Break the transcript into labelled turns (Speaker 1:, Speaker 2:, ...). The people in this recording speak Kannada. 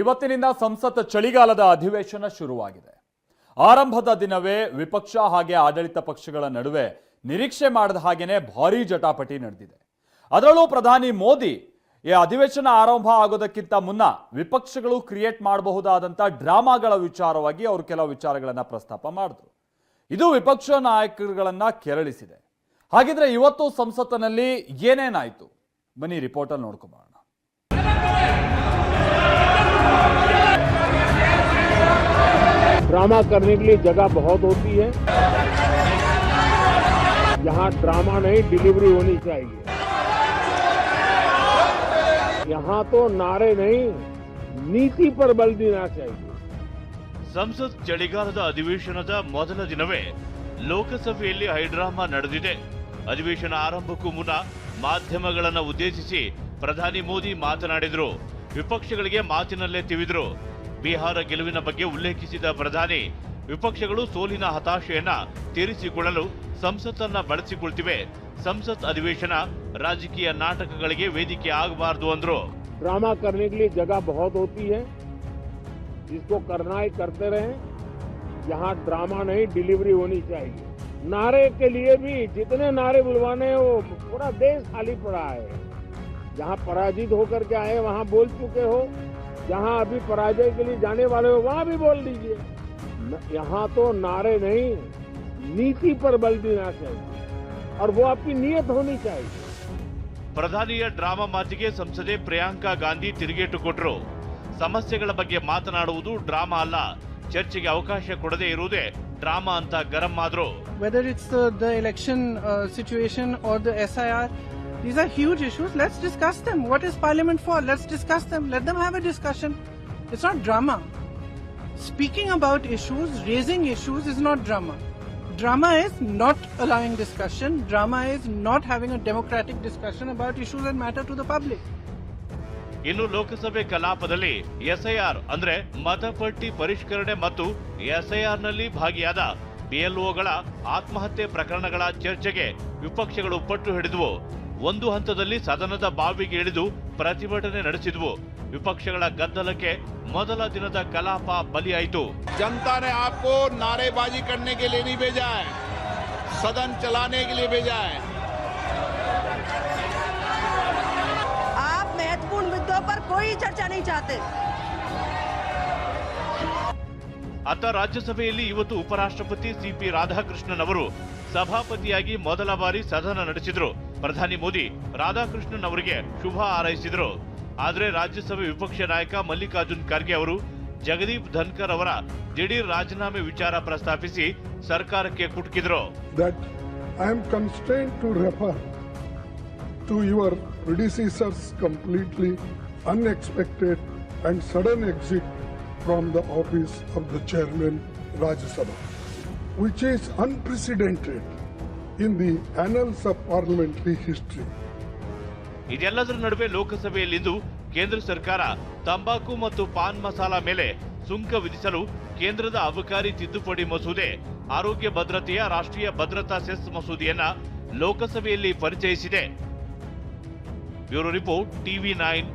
Speaker 1: ಇವತ್ತಿನಿಂದ ಸಂಸತ್ ಚಳಿಗಾಲದ ಅಧಿವೇಶನ ಶುರುವಾಗಿದೆ. ಆರಂಭದ ದಿನವೇ ವಿಪಕ್ಷ ಹಾಗೆ ಆಡಳಿತ ಪಕ್ಷಗಳ ನಡುವೆ ನಿರೀಕ್ಷೆ ಮಾಡದ ಹಾಗೇನೆ ಭಾರೀ ಜಟಾಪಟಿ ನಡೆದಿದೆ. ಅದರಲ್ಲೂ ಪ್ರಧಾನಿ ಮೋದಿ ಈ ಅಧಿವೇಶನ ಆರಂಭ ಆಗೋದಕ್ಕಿಂತ ಮುನ್ನ ವಿಪಕ್ಷಗಳು ಕ್ರಿಯೇಟ್ ಮಾಡಬಹುದಾದಂಥ ಡ್ರಾಮಾಗಳ ವಿಚಾರವಾಗಿ ಅವರು ಕೆಲವು ವಿಚಾರಗಳನ್ನು ಪ್ರಸ್ತಾಪ ಮಾಡಿದ್ರು. ಇದು ವಿಪಕ್ಷ ನಾಯಕರುಗಳನ್ನ ಕೆರಳಿಸಿದೆ. ಹಾಗಿದ್ರೆ ಇವತ್ತು ಸಂಸತ್ತಿನಲ್ಲಿ ಏನೇನಾಯಿತು ಬನ್ನಿ ರಿಪೋರ್ಟಲ್ಲಿ ನೋಡ್ಕೊಂಬರೋಣ.
Speaker 2: ड्रामा करने के लिए जगह बहुत होती है. यहाँ ड्रामा नहीं डिलीवरी होनी चाहिए. यहाँ तो नारे नहीं नीति पर बल देना चाहिए.
Speaker 3: ಸಂಸತ್ ಚಳಿಗಾಲದ ಅಧಿವೇಶನದ ಮೊದಲ ದಿನವೇ ಲೋಕಸಭೆಯಲ್ಲಿ ಹೈಡ್ರಾಮಾ ನಡೆದಿದೆ. ಅಧಿವೇಶನ ಆರಂಭಕ್ಕೂ ಮುನ್ನ ಮಾಧ್ಯಮಗಳನ್ನು ಉದ್ದೇಶಿಸಿ ಪ್ರಧಾನಿ ಮೋದಿ ಮಾತನಾಡಿದ್ರು. ವಿಪಕ್ಷಗಳಿಗೆ ಮಾತಿನಲ್ಲೇ ತಿವಿದ್ರು. ಬಿಹಾರ ಗೆಲುವಿನ ಬಗ್ಗೆ ಉಲ್ಲೇಖಿಸಿದ ಪ್ರಧಾನಿ, ವಿಪಕ್ಷಗಳು ಸೋಲಿನ ಹತಾಶೆಯನ್ನ ತೀರಿಸಿಕೊಳ್ಳಲು ಸಂಸತ್ತನ್ನ ಬಳಸಿಕೊಳ್ತಿವೆ. ಸಂಸತ್ ಅಧಿವೇಶನ ರಾಜಕೀಯ ನಾಟಕಗಳಿಗೆ ವೇದಿಕೆ ಆಗಬಾರದು ಅಂದ್ರು.
Speaker 2: ड्रामा करने के लिए जगह बहुत होती है. जिसको करना है करते रहे. यहाँ ड्रामा नहीं डिलीवरी होनी चाहिए. नारे के लिए भी जितने नारे बुलवाने हैं वो पूरा देश खाली पड़ा है. जहाँ पराजित होकर के आए वहाँ बोल चुके हो, जहाँ अभी पराजय के लिए जाने वाले हो वहाँ भी बोल दीजिए. यहाँ तो नारे नहीं नीति पर बल देना चाहिए और वो आपकी नियत होनी चाहिए.
Speaker 3: ಪ್ರಧಾನಿಯ ಡ್ರಾಮಾ ಮಾತಿಗೆ ಸಂಸದೆ ಪ್ರಿಯಾಂಕಾ ಗಾಂಧಿ ತಿರುಗೇಟು ಕೊಟ್ಟರು. ಸಮಸ್ಯೆಗಳ ಬಗ್ಗೆ ಮಾತನಾಡುವುದು ಡ್ರಾಮಾ ಅಲ್ಲ, ಚರ್ಚೆಗೆ ಅವಕಾಶ ಕೊಡದೇ ಇರುವುದೇ ಡ್ರಾಮಾ ಅಂತ ಗರಂ ಆದ್ರು.
Speaker 4: Whether it's the election situation or the SIR, these are huge issues. Let's discuss them. What is Parliament for? Let's discuss them. Let them have a discussion. It's not drama. Speaking about issues, raising issues is not drama. Drama is not allowing discussion. Drama is not having a democratic discussion about issues that matter to the public.
Speaker 3: ಇನ್ನು ಲೋಕಸಭೆ ಕಲಾಪದಲ್ಲಿ ಎಸ್ಐಆರ್ ಅಂದ್ರೆ ಮತಪಟ್ಟಿ ಪರಿಷ್ಕರಣೆ ಮತ್ತು ಎಸ್ಐಆರ್ ನಲ್ಲಿ ಭಾಗಿಯಾದ ಬಿಎಲ್ಒಗಳ ಆತ್ಮಹತ್ಯೆ ಪ್ರಕರಣಗಳ ಚರ್ಚೆಗೆ ವಿಪಕ್ಷಗಳು ಪಟ್ಟು ಹಿಡಿದವು. ಒಂದು ಹಂತದಲ್ಲಿ ಸದನದ ಬಾವಿಗೆ ಇಳಿದು ಪ್ರತಿಭಟನೆ ನಡೆಸಿದ್ವು. ವಿಪಕ್ಷಗಳ ಗದ್ದಲಕ್ಕೆ ಮೊದಲ ದಿನದ ಕಲಾಪ ಬಲಿಯಾಯಿತು.
Speaker 5: जनता ने आपको नारेबाजी करने के लिए नहीं भेजा है, सदन चलाने के लिए भेजा है.
Speaker 6: आप महत्वपूर्ण मुद्दों पर कोई चर्चा नहीं चाहते.
Speaker 3: ಅತ್ತ ರಾಜ್ಯಸಭೆಯಲ್ಲಿ ಇವತ್ತು ಉಪರಾಷ್ಟ್ರಪತಿ ಸಿಪಿ ರಾಧಾಕೃಷ್ಣನ್ ಅವರು ಸಭಾಪತಿಯಾಗಿ ಮೊದಲ ಬಾರಿ ಸದನ ನಡೆಸಿದ್ರು. ಪ್ರಧಾನಿ ಮೋದಿ ರಾಧಾಕೃಷ್ಣನ್ ಅವರಿಗೆ ಶುಭ ಹಾರೈಸಿದ್ರು. ಆದರೆ ರಾಜ್ಯಸಭೆ ವಿಪಕ್ಷ ನಾಯಕ ಮಲ್ಲಿಕಾರ್ಜುನ್ ಖರ್ಗೆ ಅವರು ಜಗದೀಪ್ ಧನ್ಕರ್ ಅವರ ದಿಢೀರ್ ರಾಜೀನಾಮೆ ವಿಚಾರ ಪ್ರಸ್ತಾಪಿಸಿ ಸರ್ಕಾರಕ್ಕೆ ಕುಟುಕಿದ್ರು.
Speaker 7: That I am constrained to refer to your predecessor's completely unexpected and sudden exit from the office of the chairman Rajya Sabha, which is unprecedented in the annals of parliamentary history.
Speaker 3: ಇದೆಲ್ಲದರ ನಡುವೆ ಲೋಕಸಭೆಯಲ್ಲಿಂದು ಕೇಂದ್ರ ಸರ್ಕಾರ ತಂಬಾಕು ಮತ್ತು ಪಾನ್ ಮಸಾಲ ಮೇಲೆ ಸುಂಕ ವಿಧಿಸಲು ಕೇಂದ್ರದ ಅಬಕಾರಿ ತಿದ್ದುಪಡಿ ಮಸೂದೆ, ಆರೋಗ್ಯ ಭದ್ರತೆಯ ರಾಷ್ಟ್ರೀಯ ಭದ್ರತಾ ಸೆಸ್ ಮಸೂದೆಯನ್ನ ಲೋಕಸಭೆಯಲ್ಲಿ ಪರಿಚಯಿಸಿದೆ. Bureau report, TV9.